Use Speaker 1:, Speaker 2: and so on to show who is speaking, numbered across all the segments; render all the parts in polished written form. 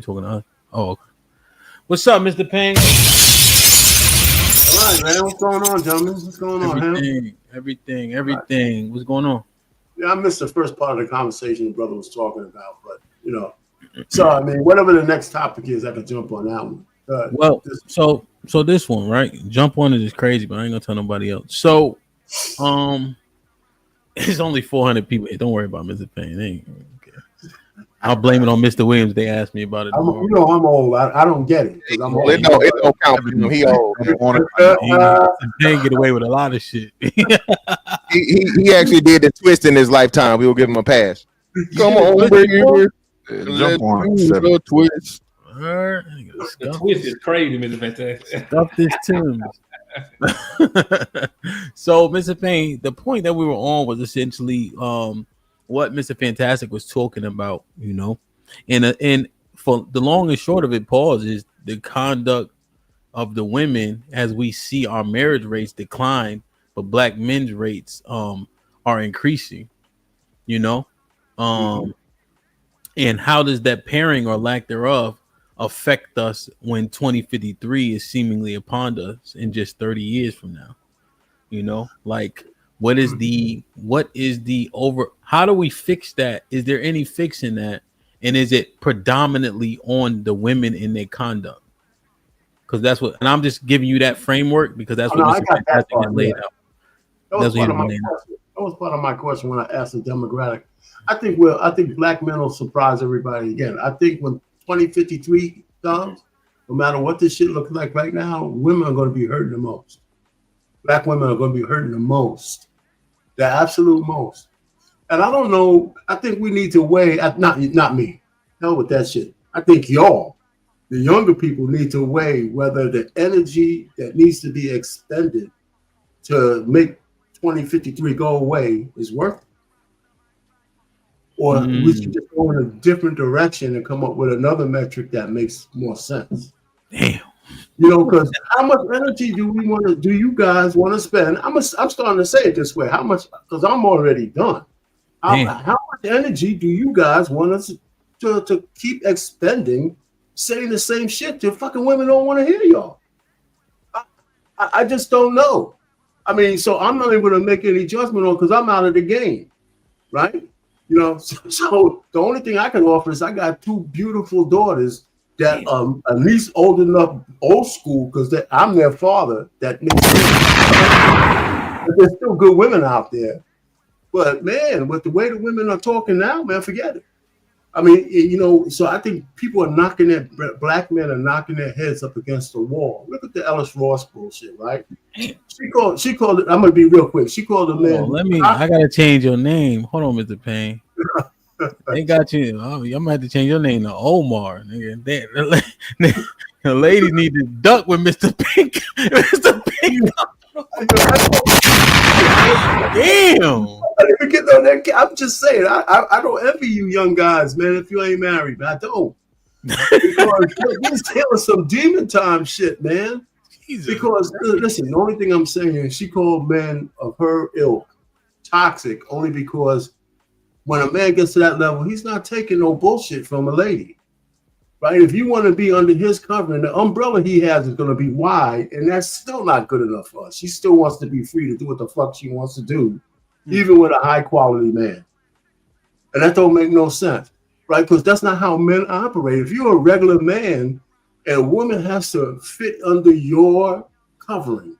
Speaker 1: talking to us. Oh, okay. What's up, Mr. Payne?
Speaker 2: All right, man. What's going on, gentlemen? What's going on,
Speaker 1: Everything, everything. Right. What's going on?
Speaker 2: Yeah, I missed the first part of the conversation the brother was talking about, but so I mean, whatever the next topic is, I can jump on that one.
Speaker 1: So this one, right? Jump on it is crazy, but I ain't gonna tell nobody else. So, it's only 400 people here. Don't worry about Mr. Payne. I'll blame it on Mr. Williams. They asked me about it.
Speaker 2: I'm old. I don't get it because I'm old.
Speaker 3: It don't count for him. He old.
Speaker 1: Payne get away with a lot of shit.
Speaker 3: he actually did the twist in his lifetime. We will give him a pass. Come on, baby.
Speaker 4: Jump on
Speaker 3: twist.
Speaker 5: The twist is crazy, Mr. Fantastic.
Speaker 1: Stuff this tune. So, Mr. Payne, the point that we were on was essentially what Mr. Fantastic was talking about, and for the long and short of it, pause, is the conduct of the women as we see our marriage rates decline, but black men's rates are increasing, and how does that pairing or lack thereof affect us when 2053 is seemingly upon us in just 30 years from now? Like what is the how do we fix that? Is there any fix in that? And is it predominantly on the women in their conduct? Because that's what, and I'm just giving you that framework because that's what Mr. Fantastic had laid out.
Speaker 2: That was part of my question when I asked the demographic. I think black men will surprise everybody again. I think when 2053 comes, no matter what this shit looks like right now, women are going to be hurting the most. Black women are going to be hurting the most, the absolute most. And I don't know. I think we need to weigh. Not me. Hell with that shit. I think y'all, the younger people, need to weigh whether the energy that needs to be expended to make 2053 go away is worth it. Or we should just go in a different direction and come up with another metric that makes more sense.
Speaker 1: Damn.
Speaker 2: Because how much energy do you guys want to spend? I'm starting to say it this way. How much? Because I'm already done. How much energy do you guys want us to keep expending saying the same shit till fucking women don't want to hear y'all? I just don't know. I mean, so I'm not able to make any judgment on because I'm out of the game, right? So the only thing I can offer is I got two beautiful daughters that at least old school, because I'm their father. That there's still good women out there, but man, with the way the women are talking now, man, forget it. I mean, so I think people are black men are knocking their heads up against the wall. Look at the Ellis Ross bullshit, right? She called it. I'm gonna be real quick. She called the man.
Speaker 1: I gotta change your name. Hold on, Mr. Payne. They got you. I might have to change your name to Omar. The ladies need to duck with Mr. Pink. Mr. Pink. Damn.
Speaker 2: I'm just saying. I don't envy you, young guys, man. If you ain't married, I don't. Because he's telling some demon time shit, man. Jesus. Because listen, the only thing I'm saying is she called men of her ilk toxic only because when a man gets to that level, he's not taking no bullshit from a lady, right? If you want to be under his covering, the umbrella he has is going to be wide, and that's still not good enough for us. She still wants to be free to do what the fuck she wants to do, even with a high quality man. And that don't make no sense, right? Because that's not how men operate. If you're a regular man, and a woman has to fit under your covering,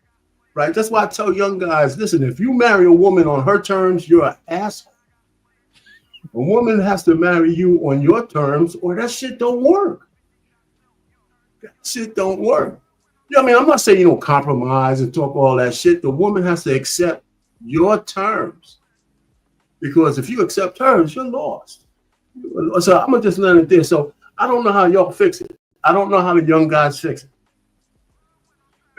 Speaker 2: right? That's why I tell young guys, listen, if you marry a woman on her terms, you're an asshole. A woman has to marry you on your terms or that shit don't work. That shit don't work. I mean, I'm not saying you don't compromise and talk all that shit. The woman has to accept your terms. Because if you accept hers, you're lost. So I'm going to just learn it there. So I don't know how y'all fix it. I don't know how the young guys fix it.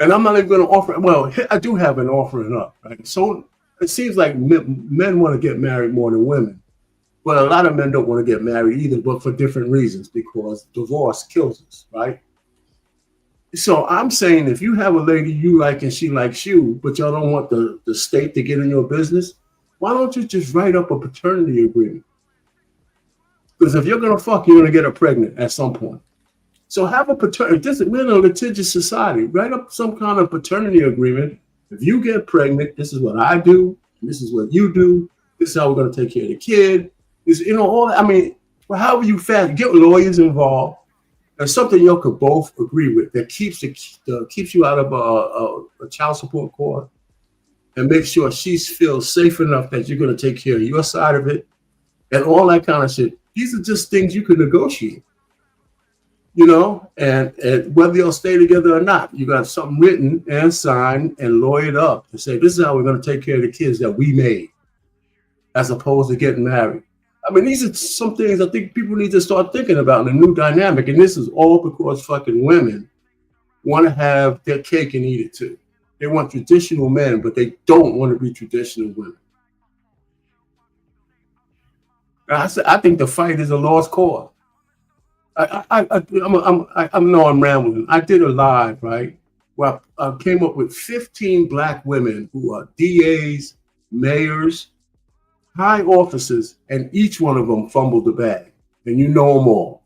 Speaker 2: And I'm not even going to offer. Well, I do have an offering up. Right? So it seems like men want to get married more than women. But a lot of men don't want to get married either, but for different reasons, because divorce kills us, right? So I'm saying if you have a lady you like and she likes you, but y'all don't want the state to get in your business, why don't you just write up a paternity agreement? Because if you're going to fuck, you're going to get her pregnant at some point. So have a paternity. We're in a litigious society. Write up some kind of paternity agreement. If you get pregnant, this is what I do. This is what you do. This is how we're going to take care of the kid. This, all that. I mean, well, however you get lawyers involved. There's something you could both agree with that keeps you out of a child support court and make sure she feels safe enough that you're going to take care of your side of it and all that kind of shit. These are just things you can negotiate, and whether you'll stay together or not, you got something written and signed and lawyered up to say this is how we're going to take care of the kids that we made, as opposed to getting married. I mean, these are some things I think people need to start thinking about in a new dynamic. And this is all because fucking women want to have their cake and eat it too. They want traditional men, but they don't want to be traditional women. I think the fight is a lost cause. I know I'm rambling. I did a live, right? Where I came up with 15 black women who are DAs, mayors, high officers, and each one of them fumbled the bag, and you know them all.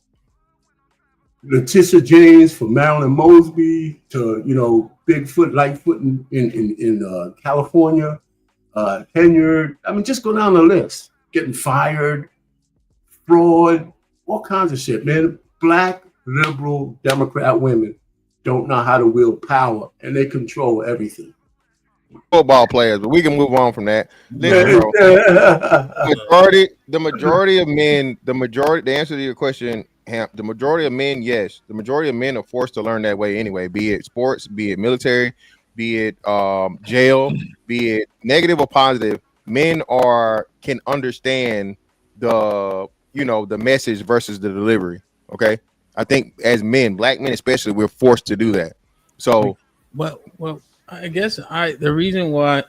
Speaker 2: Letitia James from Marilyn Mosby to Bigfoot, Lightfoot in California, tenured. I mean, just go down the list. Getting fired, fraud, all kinds of shit, man. Black liberal Democrat women don't know how to wield power, and they control everything.
Speaker 3: Football players, but we can move on from that. Listen, bro, the majority of men, the answer to your question, Hamp, the majority of men, yes, the majority of men are forced to learn that way anyway, be it sports, be it military, be it jail, be it negative or positive. Men can understand the message versus the delivery. Okay, I think as men, black men especially, we're forced to do that. So,
Speaker 1: well, I guess the reason why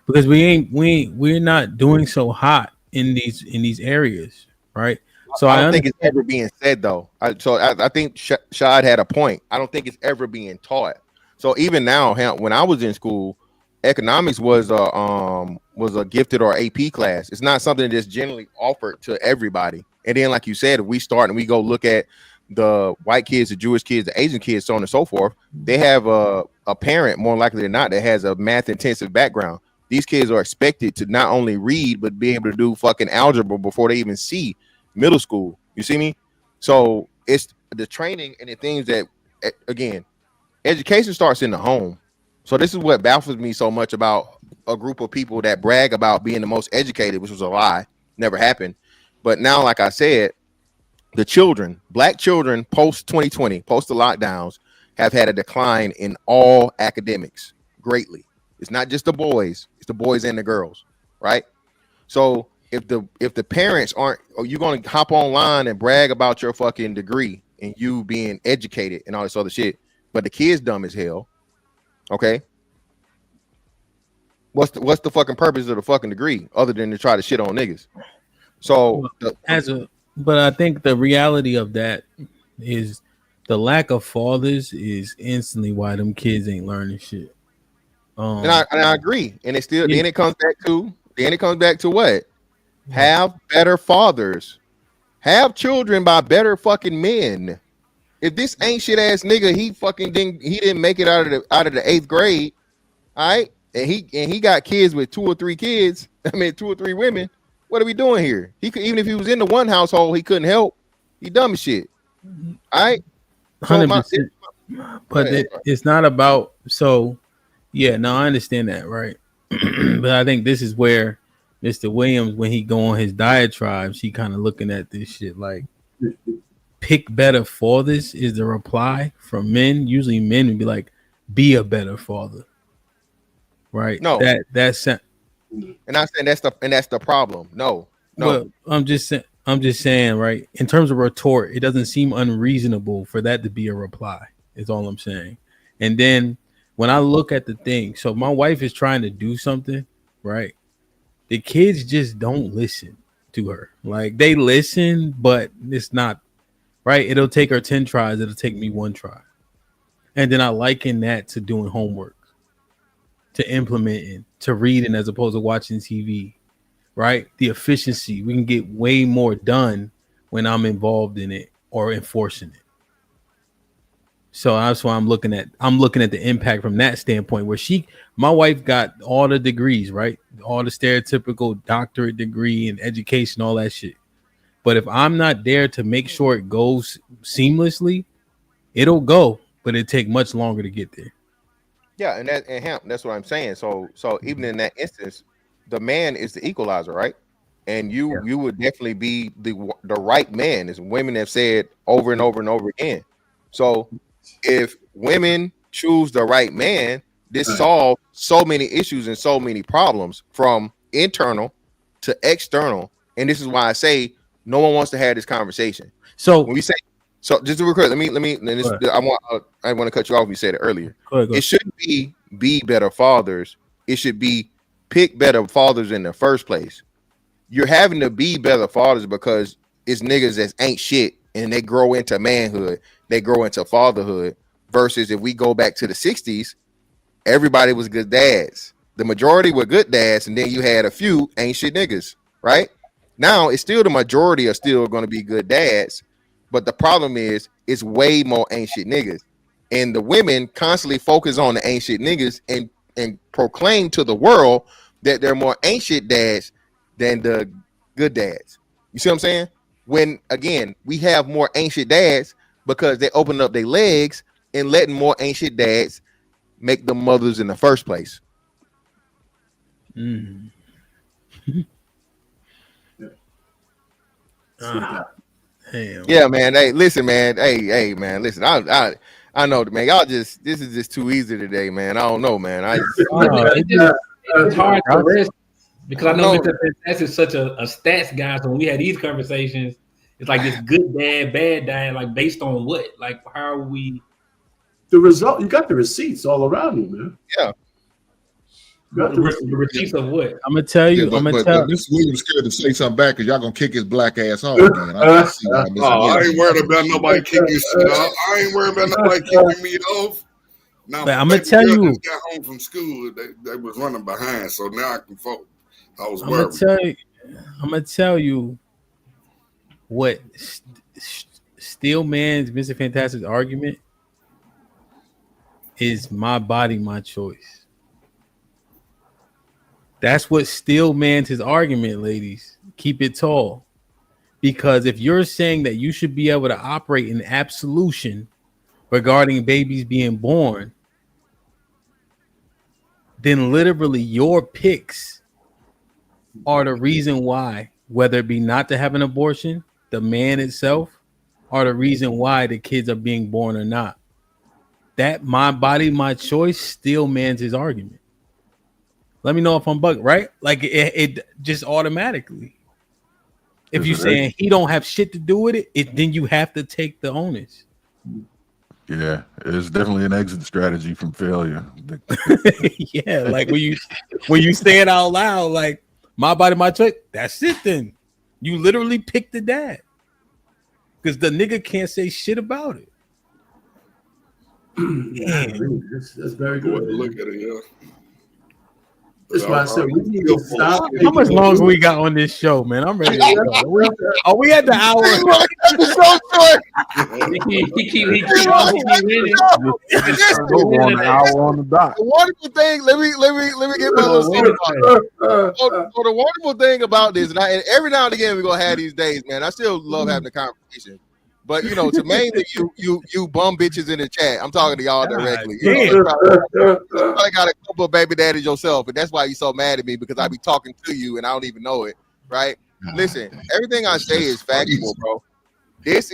Speaker 1: because we're not doing so hot in these areas, right? So
Speaker 3: I don't think it's ever being said though. I think Shad had a point. I don't think it's ever being taught. So even now, when I was in school, economics was a gifted or AP class. It's not something that's generally offered to everybody. And then, like you said, if we start and we go look at the white kids, the Jewish kids, the Asian kids, so on and so forth, they have a parent more likely than not that has a math intensive background. These kids are expected to not only read but be able to do fucking algebra before they even see middle school. You see me? So it's the training and the things that, again, education starts in the home. So this is what baffles me so much about a group of people that brag about being the most educated, which was a lie, never happened. But now, like I said, the children, black children, post 2020, post the lockdowns, have had a decline in all academics greatly. It's not just the boys; it's the boys and the girls, right? So if the parents aren't, are you going to hop online and brag about your fucking degree and you being educated and all this other shit, but the kid's dumb as hell? Okay, what's the fucking purpose of the fucking degree other than to try to shit on niggas? So
Speaker 1: but I think the reality of that is the lack of fathers is instantly why them kids ain't learning shit.
Speaker 3: And I agree, and it still then it comes back to what? Have better fathers, have children by better fucking men. If this ain't shit ass nigga, he didn't make it out of the 8th grade, all right, and he got kids with 2 or 3 kids. I mean 2 or 3 women. What are we doing here? He could, even if he was in the one household, he couldn't help. He dumb as shit. All right,
Speaker 1: 100%. But it's not about so. Yeah, no, I understand that, right? But I think this is where Mr. Williams, when he go on his diatribes, he kind of looking at this shit like pick better fathers is the reply from men. Usually men would be like, be a better father. Right?
Speaker 3: No.
Speaker 1: That's
Speaker 3: and I'm saying that's the problem. No.
Speaker 1: Well, I'm just saying, right? In terms of retort, it doesn't seem unreasonable for that to be a reply, is all I'm saying. And then when I look at the thing, so my wife is trying to do something, right? The kids just don't listen to her. Like they listen, but it's not right. It'll take her 10 tries. It'll take me 1 try. And then I liken that to doing homework, to implementing, to reading as opposed to watching TV, right? The efficiency. We can get way more done when I'm involved in it or enforcing it. So that's why I'm looking at the impact from that standpoint where my wife got all the degrees, right? All the stereotypical doctorate degree and education, all that shit. But if I'm not there to make sure it goes seamlessly, it'll go, but it'll take much longer to get there.
Speaker 3: Yeah, and HAMP, that's what I'm saying. So even in that instance, the man is the equalizer, right? And you would definitely be the right man, as women have said over and over and over again. So if women choose the right man, this solves so many issues and so many problems from internal to external. And this is why I say no one wants to have this conversation. So when we say, so just to record, I want to cut you off. You said it earlier. Go ahead. It shouldn't be better fathers. It should be pick better fathers in the first place. You're having to be better fathers because it's niggas that ain't shit and they grow into manhood, they grow into fatherhood. Versus if we go back to the 60s, everybody was good dads. The majority were good dads, and then you had a few ain't shit niggas, right? Now it's still the majority are still going to be good dads, but the problem is it's way more ain't shit niggas. And the women constantly focus on the ain't shit niggas and proclaim to the world that they're more ain't shit dads than the good dads. You see what I'm saying? When again, we have more ancient dads because they open up their legs and letting more ancient dads make them mothers in the first place.
Speaker 1: Mm.
Speaker 3: Yeah, man. Hey, listen, man. Hey, man. Listen, I know, man. Y'all this is just too easy today, man. I don't know, man.
Speaker 5: It's hard to rest because I know Mr. Fantastic is such a stats guy. So when we had these conversations, it's like this good dad, bad dad, like based on what? Like how are we?
Speaker 2: The result, you got the receipts all around you, man.
Speaker 3: Yeah.
Speaker 5: The receipts of what?
Speaker 1: I'm gonna tell you.
Speaker 4: But Mr. Williams scared to say something back because y'all gonna kick his black ass off again. I
Speaker 6: ain't worried about nobody kicking shit off. I ain't worried about nobody kicking me off. Now,
Speaker 1: I'm gonna tell you.
Speaker 6: Got home from school. They was running behind, so now I can focus. I was
Speaker 1: I'm
Speaker 6: worried.
Speaker 1: gonna tell you what Steel Man's Mr. Fantastic's argument is: my body, my choice. That's what Steel Man's his argument, ladies. Keep it tall. Because if you're saying that you should be able to operate in absolution regarding babies being born, then literally your picks are the reason why, whether it be not to have an abortion, the man itself, are the reason why the kids are being born or not. That my body, my choice, Steel Man's his argument. Let me know if I'm bugging, right? Like it just automatically. If you're saying he don't have shit to do with it, then you have to take the onus.
Speaker 4: Yeah, it's definitely an exit strategy from failure.
Speaker 1: Yeah, like when you say it out loud, like my body, my choice. That's it. Then you literally pick the dad because the nigga can't say shit about it.
Speaker 2: That's very good.
Speaker 6: Look at it, yeah.
Speaker 2: That's why I said we need to stop.
Speaker 1: How much longer we got on this show, man? I'm ready to go. Are we at the hour?
Speaker 3: It's so short.
Speaker 5: He keep winning.
Speaker 4: An hour on the dot.
Speaker 3: The wonderful thing, let me get my little story about it. So the wonderful thing about this, and every now and again we're gonna have these days, man. I still love having the conversation. But you know, to mainly you bum bitches in the chat, I'm talking to y'all directly. You probably got a couple of baby daddies yourself, and that's why you're so mad at me because I be talking to you and I don't even know it, right? Listen, everything I say is factual, bro. This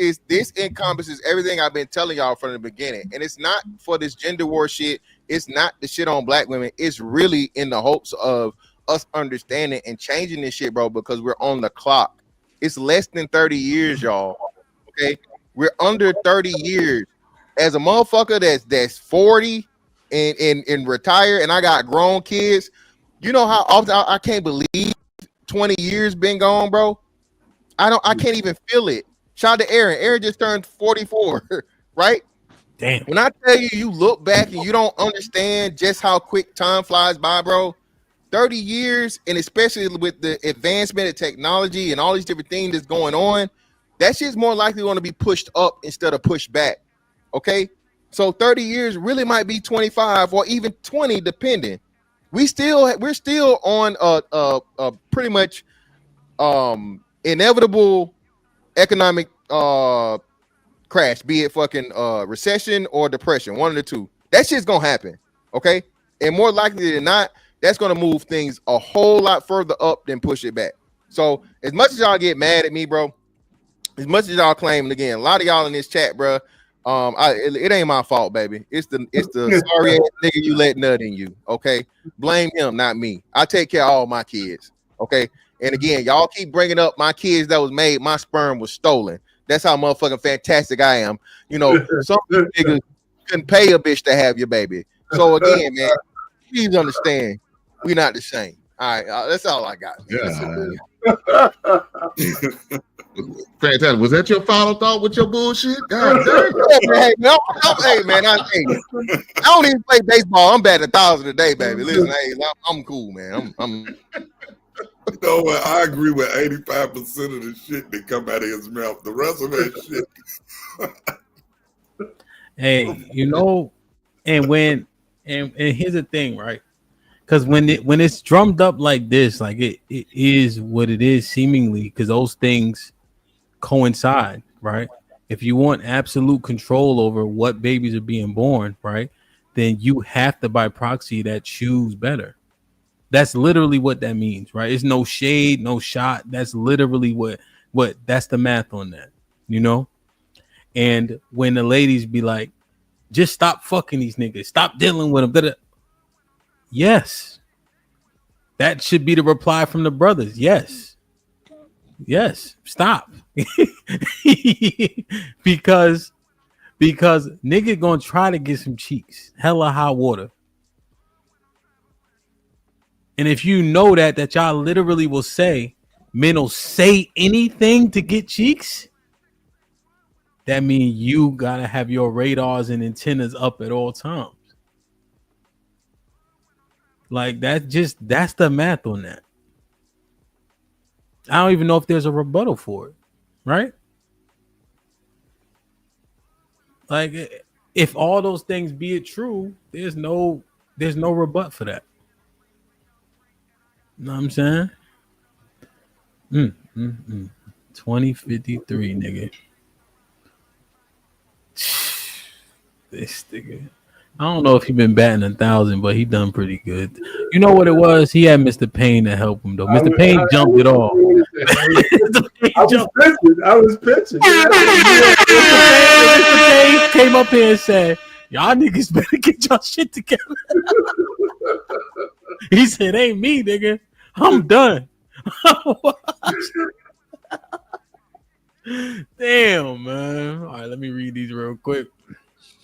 Speaker 3: encompasses everything I've been telling y'all from the beginning, and it's not for this gender war shit. It's not the shit on black women. It's really in the hopes of us understanding and changing this shit, bro, because we're on the clock. It's less than 30 years, y'all. Okay, we're under 30 years. As a motherfucker that's 40 and retired, and I got grown kids. You know how often I can't believe 20 years been gone, bro. I can't even feel it. Shout out to Aaron. Aaron just turned 44, right?
Speaker 1: Damn.
Speaker 3: When I tell you, you look back and you don't understand just how quick time flies by, bro. 30 years, and especially with the advancement of technology and all these different things that's going on, that shit's more likely going to be pushed up instead of pushed back. Okay? So 30 years really might be 25 or even 20, depending. We're still on a pretty much inevitable economic crash, be it fucking recession or depression, one of the two. That shit's gonna happen, okay? And more likely than not, that's gonna move things a whole lot further up than push it back. So as much as y'all get mad at me, bro, as much as y'all claim, and again, a lot of y'all in this chat, bro, it ain't my fault, baby. It's the sorry ass nigga you let nut in you, okay? Blame him, not me. I take care of all my kids, okay? And again, y'all keep bringing up my kids that was made, my sperm was stolen. That's how motherfucking fantastic I am. You know, some niggas can pay a bitch to have your baby. So again, man, please understand, we not the same. All right, that's all I got.
Speaker 4: Yeah. Fantastic. Was that your final thought with your bullshit? God damn.
Speaker 3: Hey, man, I don't even play baseball. I'm batting 1,000 a day, baby. Listen, hey, I'm cool, man. I'm
Speaker 6: You know what? I agree with 85% of the shit that come out of his mouth. The rest of that shit.
Speaker 1: Hey, you know, and here's the thing, right? Because when it's drummed up like this, like it is what it is, seemingly, because those things coincide, right? If you want absolute control over what babies are being born, right, then you have to, by proxy, that choose better. That's literally what that means, right? It's no shade, no shot. That's literally what that's the math on that, you know? And when the ladies be like, just stop fucking these niggas, stop dealing with them. Yes. That should be the reply from the brothers. Yes. Stop. because nigga gonna try to get some cheeks. Hella hot water. And if you know that y'all literally will say, men will say anything to get cheeks, that means you gotta have your radars and antennas up at all times. Like that's the math on that. I don't even know if there's a rebuttal for it, right? Like if all those things be it true, there's no rebut for that. You know what I'm saying? 2053, nigga. This nigga. I don't know if he been batting 1,000, but he done pretty good. You know what it was? He had Mr. Payne to help him though. Mr. Payne jumped it off.
Speaker 2: I was pitching.
Speaker 1: Mr. Payne came up here and said, "Y'all niggas better get y'all shit together." He said, "Ain't me, nigga. I'm done." Damn, man. All right, let me read these real quick.